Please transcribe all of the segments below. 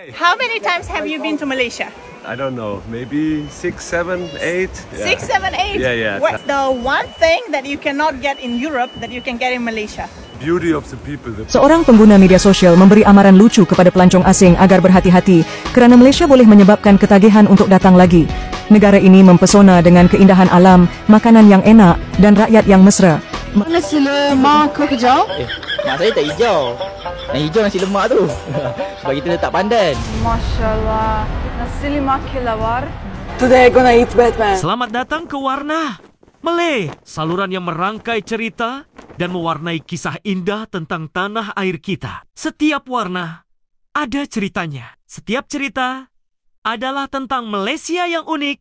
How many times have you been to Malaysia? I don't know, maybe 6, 7, 8. Yeah. 6, 7, 8? Yeah. What's the one thing that you cannot get in Europe that you can get in Malaysia? Beauty of the people. Seorang pengguna media sosial memberi amaran lucu kepada pelancong asing agar berhati-hati kerana Malaysia boleh menyebabkan ketagihan untuk datang lagi. Negara ini mempesona dengan keindahan alam, makanan yang enak dan rakyat yang mesra. Nasi lemak ke hijau? Mak saya tak hijau. Yang hijau nasi lemak tu. Sebab kita letak pandan. Mashallah. Nasi lemak kelawar. Today gonna eat Batman. Selamat datang ke Warna Malay, saluran yang merangkai cerita dan mewarnai kisah indah tentang tanah air kita. Setiap warna ada ceritanya. Setiap cerita adalah tentang Malaysia yang unik,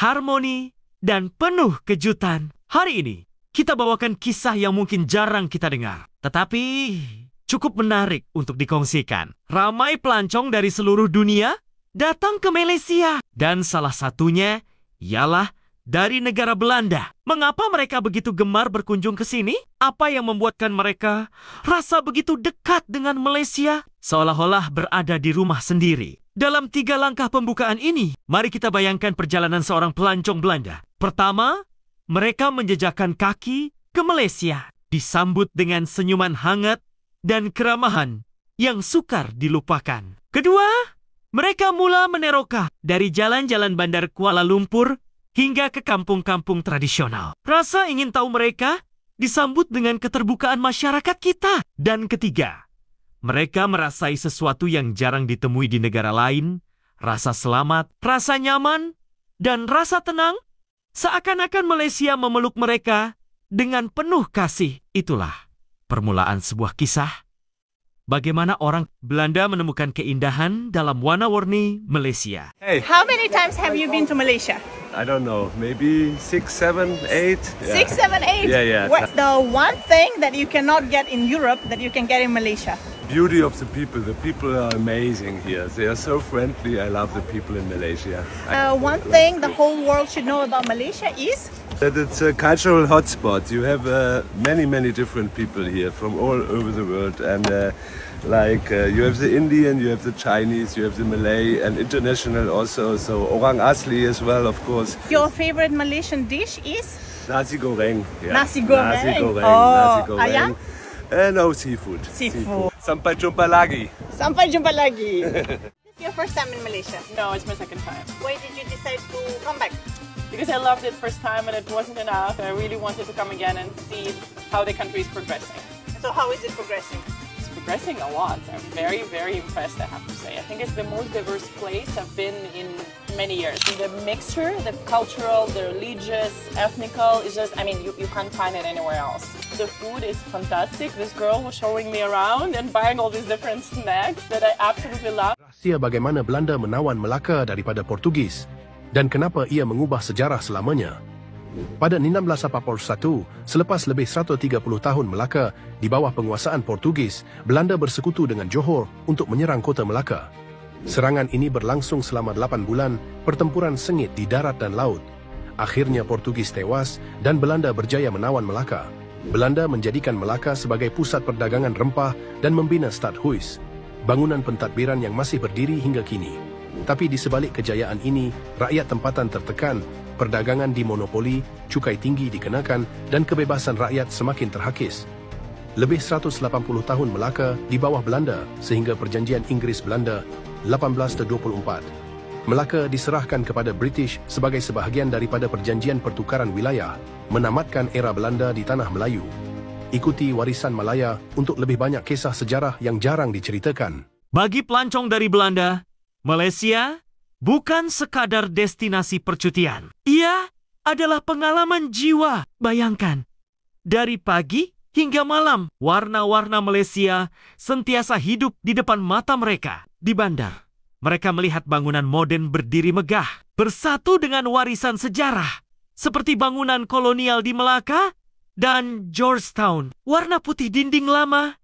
harmoni, dan penuh kejutan. Hari ini kita bawakan kisah yang mungkin jarang kita dengar, tetapi cukup menarik untuk dikongsikan. Ramai pelancong dari seluruh dunia datang ke Malaysia, dan salah satunya ialah dari negara Belanda. Mengapa mereka begitu gemar berkunjung ke sini? Apa yang membuatkan mereka rasa begitu dekat dengan Malaysia? Seolah-olah berada di rumah sendiri. Dalam 3 langkah pembukaan ini, mari kita bayangkan perjalanan seorang pelancong Belanda. Pertama, mereka menjejakkan kaki ke Malaysia, disambut dengan senyuman hangat dan keramahan yang sukar dilupakan. Kedua, mereka mula meneroka dari jalan-jalan bandar Kuala Lumpur hingga ke kampung-kampung tradisional. Rasa ingin tahu mereka disambut dengan keterbukaan masyarakat kita. Dan ketiga, mereka merasai sesuatu yang jarang ditemui di negara lain, rasa selamat, rasa nyaman, dan rasa tenang, seakan-akan Malaysia memeluk mereka dengan penuh kasih. Itulah permulaan sebuah kisah. Bagaimana orang Belanda menemukan keindahan dalam warna-warni Malaysia. Hey, How many times have you been to Malaysia? I don't know, maybe 6, 7, 8. 6, 7, 8? Yeah. What's the one thing that you cannot get in Europe that you can get in Malaysia? Beauty of the people. The people are amazing here. They are so friendly. I love the people in Malaysia. One thing the whole world should know about Malaysia is? That it's a cultural hotspot. You have many different people here from all over the world, and you have the Indian, you have the Chinese, you have the Malay, and international also. So orang asli as well, of course. Your favorite Malaysian dish is? Nasi goreng. Yeah. Nasi goreng. Nasi goreng. Oh, Nasi goreng. ayam? No, seafood. Seafood. Sampai jumpa lagi. Sampai jumpa lagi. Is this your first time in Malaysia? No, it's my second time. Why did you decide to come back? Because I loved it first time and it wasn't enough. I really wanted to come again and see how the country is progressing. So how is it progressing? It's progressing a lot. I'm very impressed, I have to say. I think it's the most diverse place I've been in many years. The mixture, the cultural, the religious, ethnical, is just, I mean, you can't find it anywhere else. The food is fantastic. This girl was showing me around and buying all these different snacks that I absolutely love. Rahsia bagaimana Belanda menawan Melaka daripada Portugis dan kenapa ia mengubah sejarah selamanya. Pada 1641, selepas lebih 130 tahun Melaka di bawah penguasaan Portugis, Belanda bersekutu dengan Johor untuk menyerang kota Melaka. Serangan ini berlangsung selama 8 bulan, pertempuran sengit di darat dan laut. Akhirnya Portugis tewas dan Belanda berjaya menawan Melaka. Belanda menjadikan Melaka sebagai pusat perdagangan rempah dan membina Stadhuis, bangunan pentadbiran yang masih berdiri hingga kini. Tapi di sebalik kejayaan ini, rakyat tempatan tertekan, perdagangan dimonopoli, cukai tinggi dikenakan, dan kebebasan rakyat semakin terhakis. Lebih 180 tahun Melaka di bawah Belanda sehingga Perjanjian Inggris-Belanda 1824. Melaka diserahkan kepada British sebagai sebahagian daripada Perjanjian Pertukaran Wilayah, menamatkan era Belanda di Tanah Melayu. Ikuti warisan Malaya untuk lebih banyak kisah sejarah yang jarang diceritakan. Bagi pelancong dari Belanda, Malaysia bukan sekadar destinasi percutian. Ia adalah pengalaman jiwa. Bayangkan, dari pagi hingga malam, warna-warna Malaysia sentiasa hidup di depan mata mereka. Di bandar, mereka melihat bangunan moden berdiri megah, bersatu dengan warisan sejarah, seperti bangunan kolonial di Melaka dan Georgetown. Warna putih dinding lama,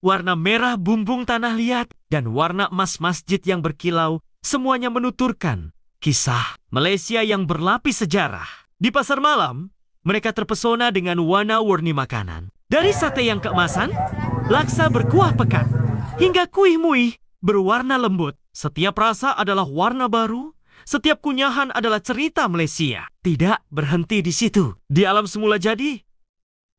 warna merah bumbung tanah liat, dan warna emas masjid yang berkilau, semuanya menuturkan kisah Malaysia yang berlapis sejarah. Di pasar malam, mereka terpesona dengan warna-warni makanan. Dari sate yang keemasan, laksa berkuah pekat, hingga kuih muih berwarna lembut. Setiap rasa adalah warna baru, setiap kunyahan adalah cerita Malaysia. Tidak berhenti di situ. Di alam semula jadi,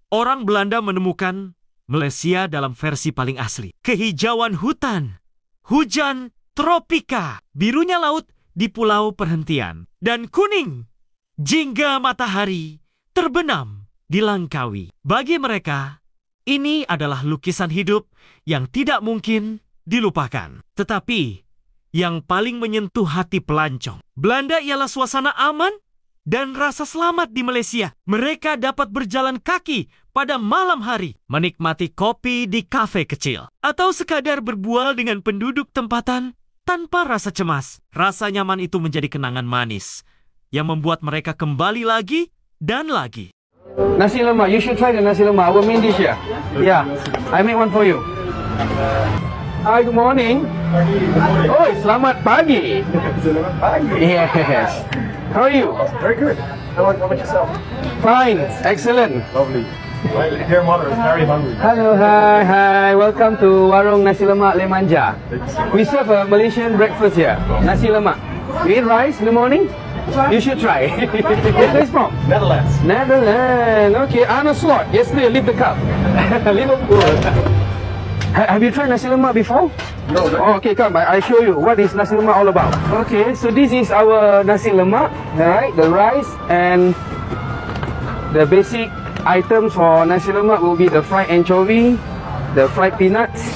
orang Belanda menemukan Malaysia dalam versi paling asli. Kehijauan hutan, hujan tropika, birunya laut di pulau perhentian, dan kuning jingga matahari terbenam di Langkawi. Bagi mereka, ini adalah lukisan hidup yang tidak mungkin dilupakan. Tetapi, yang paling menyentuh hati pelancong Belanda ialah suasana aman dan rasa selamat di Malaysia. Mereka dapat berjalan kaki pada malam hari, menikmati kopi di kafe kecil, atau sekadar berbual dengan penduduk tempatan tanpa rasa cemas. Rasa nyaman itu menjadi kenangan manis yang membuat mereka kembali lagi dan lagi. Nasi lemak, you should try the nasi lemak, our main dish here. Yeah, I make one for you. Hi, good morning. Oh, selamat pagi. Selamat pagi. Yes. How are you? Very good. How about yourself? Fine, excellent. Lovely. My dear mother is very hungry. Hello, hi. Welcome to Warung Nasi Lemak Lemanja. We serve a Malaysian breakfast here. Nasi lemak. You eat rice in the morning? You should try. Where are you from? Netherlands. Netherlands. Okay, Arnold Slot. Yesterday, leave the cup. Liverpool. Have you tried nasi lemak before? No. Oh, okay, come. I show you what is nasi lemak all about. Okay, so this is our nasi lemak. Alright, the rice and the basic items for nasi lemak will be the fried anchovy, the fried peanuts,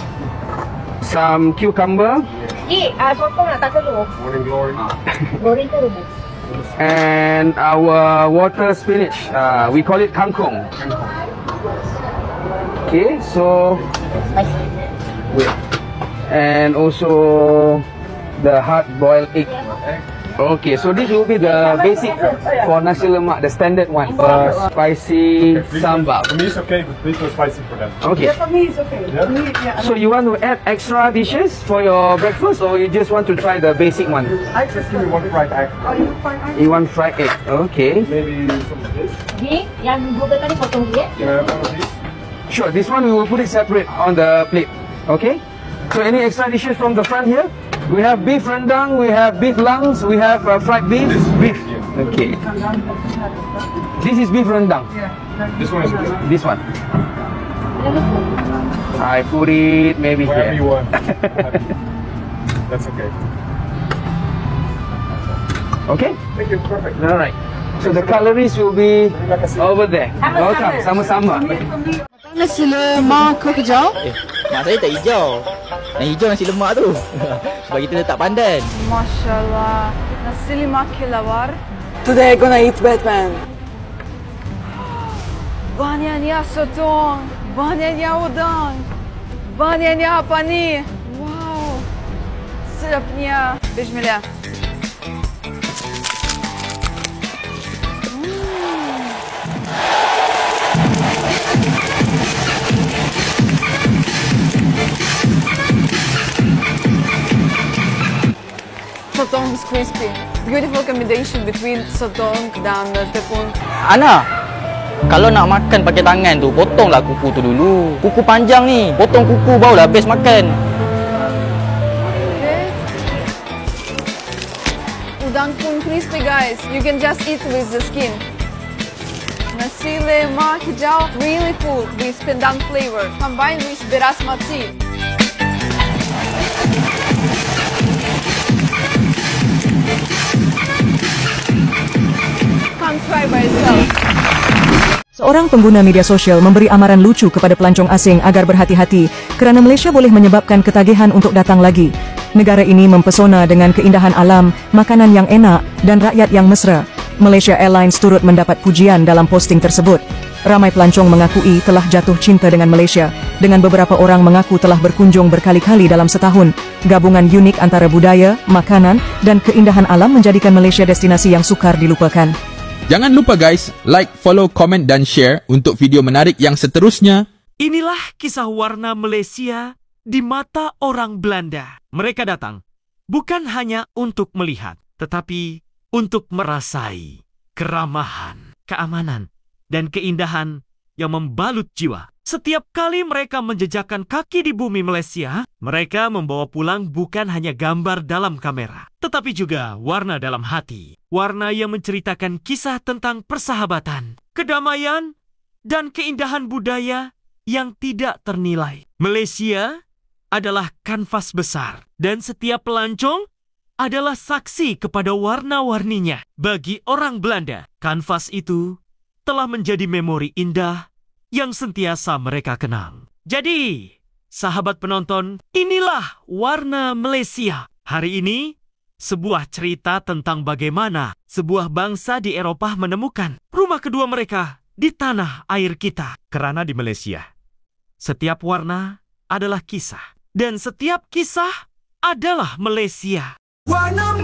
some cucumber. Morning glory. And our water spinach. We call it kangkong. Okay, so and also the hard-boiled egg. Okay, so this will be the basic for nasi lemak, the standard one. Spicy sambal. For me it's okay, but please no spicy for them. Okay. For me, it's okay. Yeah? For me, yeah. So you want to add extra dishes for your breakfast, or you just want to try the basic one? Just give me one fried egg. You want fried egg? Okay. Maybe some of this. Yang dua tadi potong dia. One of these. Sure, this one we will put it separate on the plate. Okay? So any extra dishes from the front here? We have beef rendang, we have beef lungs, we have fried beef. Beef. Okay. This is beef rendang. This one is good. This one. I put it maybe Wherever here. you want. That's okay. Okay? Thank you. Perfect. Alright. So the calories will be over there. Welcome, sama-sama. Nasi lemak ke hijau? Mak saya tak hijau. Yang hijau nasi lemak tu. Sebab kita letak pandan. Mashallah. Nasi lemak kelawar. Today I'm gonna eat Batman. Banyaknya sotong, banyaknya udang, banyaknya apa ni? Wow, sedapnya. Bismillah. Sotong is crispy. Beautiful combination between sotong dan tepung. Ana, kalau nak makan pakai tangan tu, potonglah kuku tu dulu. Kuku panjang ni, potong kuku barulah habis makan. Okay. Udang pun crispy guys. You can just eat with the skin. Nasi lemak hijau really full with pindang flavor combined with basmati. Come try by yourself. Seorang pengguna media sosial memberi amaran lucu kepada pelancong asing agar berhati-hati kerana Malaysia boleh menyebabkan ketagihan untuk datang lagi. Negara ini mempesona dengan keindahan alam, makanan yang enak dan rakyat yang mesra. Malaysia Airlines turut mendapat pujian dalam posting tersebut. Ramai pelancong mengakui telah jatuh cinta dengan Malaysia, dengan beberapa orang mengaku telah berkunjung berkali-kali dalam setahun. Gabungan unik antara budaya, makanan dan keindahan alam menjadikan Malaysia destinasi yang sukar dilupakan. Jangan lupa guys, like, follow, komen dan share untuk video menarik yang seterusnya. Inilah kisah warna Malaysia di mata orang Belanda. Mereka datang bukan hanya untuk melihat, tetapi untuk merasai keramahan, keamanan, dan keindahan yang membalut jiwa. Setiap kali mereka menjejakkan kaki di bumi Malaysia, mereka membawa pulang bukan hanya gambar dalam kamera, tetapi juga warna dalam hati. Warna yang menceritakan kisah tentang persahabatan, kedamaian, dan keindahan budaya yang tidak ternilai. Malaysia adalah kanvas besar, dan setiap pelancong adalah saksi kepada warna-warninya. Bagi orang Belanda, kanvas itu telah menjadi memori indah yang sentiasa mereka kenang. Jadi, sahabat penonton, inilah warna Malaysia. Hari ini, sebuah cerita tentang bagaimana sebuah bangsa di Eropah menemukan rumah kedua mereka di tanah air kita. Kerana di Malaysia, setiap warna adalah kisah. Dan setiap kisah adalah Malaysia. Warna